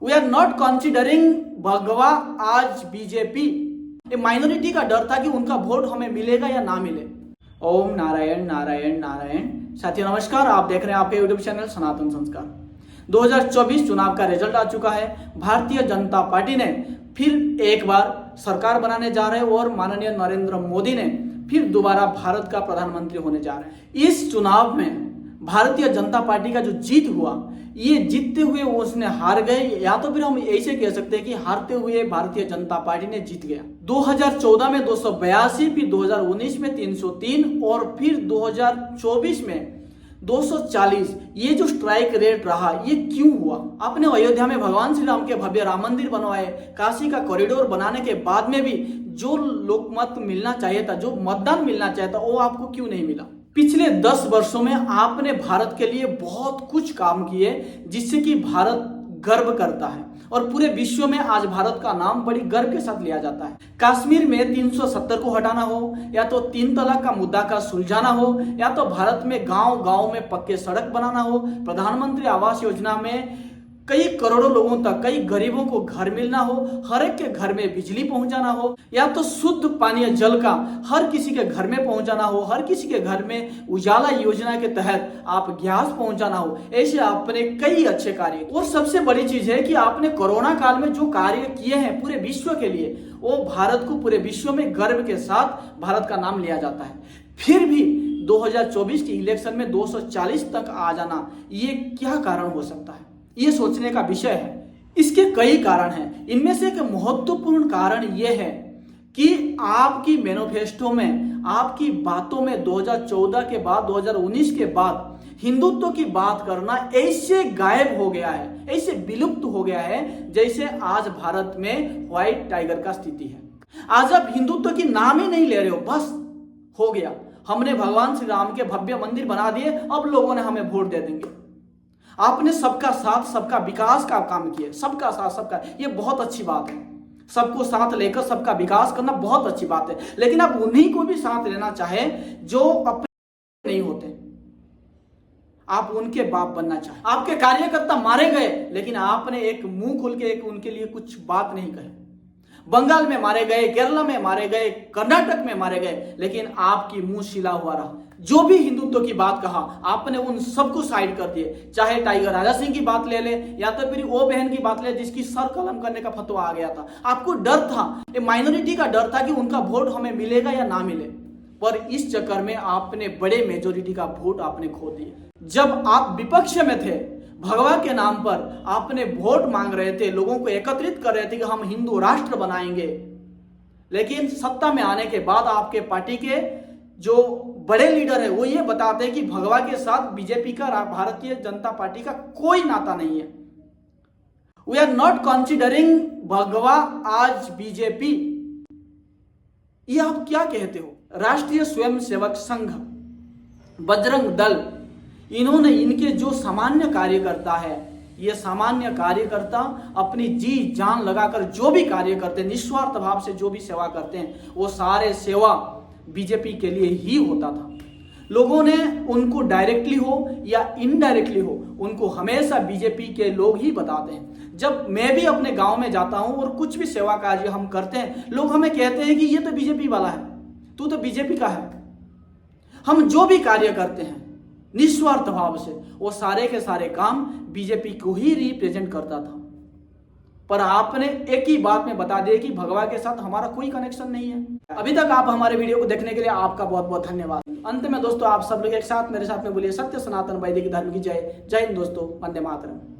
We are not considering भगवा आज BJP. ये माइनॉरिटी का डर था कि उनका वोट हमें मिलेगा या ना मिले। ओम नारायण नारायण नारायण। साथियों नमस्कार, आप देख रहे हैं आपके यूट्यूब चैनल सनातन संस्कार। 2024 चुनाव का रिजल्ट आ चुका है। भारतीय जनता पार्टी ने फिर एक बार सरकार बनाने जा रहे हैं और माननीय नरेंद्र मोदी ने फिर दोबारा भारत का प्रधानमंत्री होने जा रहे हैं। इस चुनाव में भारतीय जनता पार्टी का जो जीत हुआ, ये जीतते हुए उसने हार गए, या तो फिर हम ऐसे कह सकते हैं कि हारते हुए भारतीय जनता पार्टी ने जीत गया। 2014 में 282, फिर 2019 में 303 और फिर 2024 में 240। ये जो स्ट्राइक रेट रहा, ये क्यों हुआ? आपने अयोध्या में भगवान श्री राम के भव्य राम मंदिर बनवाए, काशी का कॉरिडोर बनाने के बाद में भी जो लोकमत मिलना चाहिए था, जो मतदान मिलना चाहिए था, वो आपको क्यों नहीं मिला? पिछले 10 वर्षों में आपने भारत के लिए बहुत कुछ काम किए जिससे कि भारत गर्व करता है और पूरे विश्व में आज भारत का नाम बड़ी गर्व के साथ लिया जाता है। कश्मीर में 370 को हटाना हो, या तो 3 तलाक का मुद्दा का सुलझाना हो, या तो भारत में गांव गांव में पक्के सड़क बनाना हो, प्रधानमंत्री आवास योजना में कई करोड़ों लोगों तक, कई गरीबों को घर मिलना हो, हर एक के घर में बिजली पहुंचाना हो, या तो शुद्ध पानीय जल का हर किसी के घर में पहुंचाना हो, हर किसी के घर में उजाला योजना के तहत आप गैस पहुंचाना हो। ऐसे आपने कई अच्छे कार्य, और सबसे बड़ी चीज है कि आपने कोरोना काल में जो कार्य किए हैं पूरे विश्व के लिए, वो भारत को पूरे विश्व में गर्व के साथ भारत का नाम लिया जाता है। फिर भी 2024 की इलेक्शन में 240 तक आ जाना, ये क्या कारण हो सकता है? ये सोचने का विषय है। इसके कई कारण हैं। इनमें से एक महत्वपूर्ण कारण यह है कि आपकी मैनिफेस्टो में, आपकी बातों में 2014 के बाद, 2019 के बाद हिंदुत्व की बात करना ऐसे गायब हो गया है, ऐसे विलुप्त हो गया है जैसे आज भारत में व्हाइट टाइगर का स्थिति है। आज आप हिंदुत्व की नाम ही नहीं ले रहे हो, बस हो गया, हमने भगवान श्री राम के भव्य मंदिर बना दिए, अब लोगों ने हमें वोट दे देंगे। आपने सबका साथ सबका विकास का काम किया, सबका साथ सबका, ये बहुत अच्छी बात है। सबको साथ लेकर सबका विकास करना बहुत अच्छी बात है, लेकिन आप उन्हीं को भी साथ लेना चाहे जो अपने नहीं होते, आप उनके बाप बनना चाहे। आपके कार्यकर्ता मारे गए, लेकिन आपने एक मुंह खोल के एक उनके लिए कुछ बात नहीं कही। बंगाल में मारे गए, केरला में मारे गए, कर्नाटक में मारे गए, लेकिन आपकी मुंह सिला हुआ रहा। जो भी हिंदुत्व की बात कहा, आपने उन सबको साइड कर दिए। चाहे टाइगर राजा सिंह की बात ले ले, या तो फिर वो बहन की बात ले जिसकी सर कलम करने का फतवा आ गया था। आपको डर था, ये माइनॉरिटी का डर था कि उनका वोट हमें मिलेगा या ना मिले, पर इस चक्कर में आपने बड़े मेजोरिटी का वोट आपने खो दिया। जब आप विपक्ष में थे, भगवा के नाम पर आपने वोट मांग रहे थे, लोगों को एकत्रित कर रहे थे कि हम हिंदू राष्ट्र बनाएंगे, लेकिन सत्ता में आने के बाद आपके पार्टी के जो बड़े लीडर है वो ये बताते हैं कि भगवा के साथ बीजेपी का, भारतीय जनता पार्टी का कोई नाता नहीं है। वी आर नॉट कंसिडरिंग भगवा आज बीजेपी। ये आप क्या कहते हो? राष्ट्रीय स्वयंसेवक संघ, बजरंग दल, इन्होंने, इनके जो सामान्य कार्यकर्ता है, ये सामान्य कार्यकर्ता अपनी जी जान लगाकर जो भी कार्य करते हैं, निस्वार्थ भाव से जो भी सेवा करते हैं, वो सारे सेवा बीजेपी के लिए ही होता था। लोगों ने उनको डायरेक्टली हो या इनडायरेक्टली हो, उनको हमेशा बीजेपी के लोग ही बताते हैं। जब मैं भी अपने गांव में जाता हूं और कुछ भी सेवा कार्य हम करते हैं, लोग हमें कहते हैं कि ये तो बीजेपी वाला है, तू तो बीजेपी का है। हम जो भी कार्य करते हैं निस्वार्थ भाव से, वो सारे के सारे काम बीजेपी को ही रिप्रेजेंट करता था। पर आपने एक ही बात में बता दिया कि भगवा के साथ हमारा कोई कनेक्शन नहीं है। अभी तक आप हमारे वीडियो को देखने के लिए आपका बहुत बहुत धन्यवाद। अंत में दोस्तों, आप सब लोग एक साथ मेरे साथ में बोलिए, सत्य सनातन वैदिक धर्म की जय। जय हिंद दोस्तों, वंदे मातरम।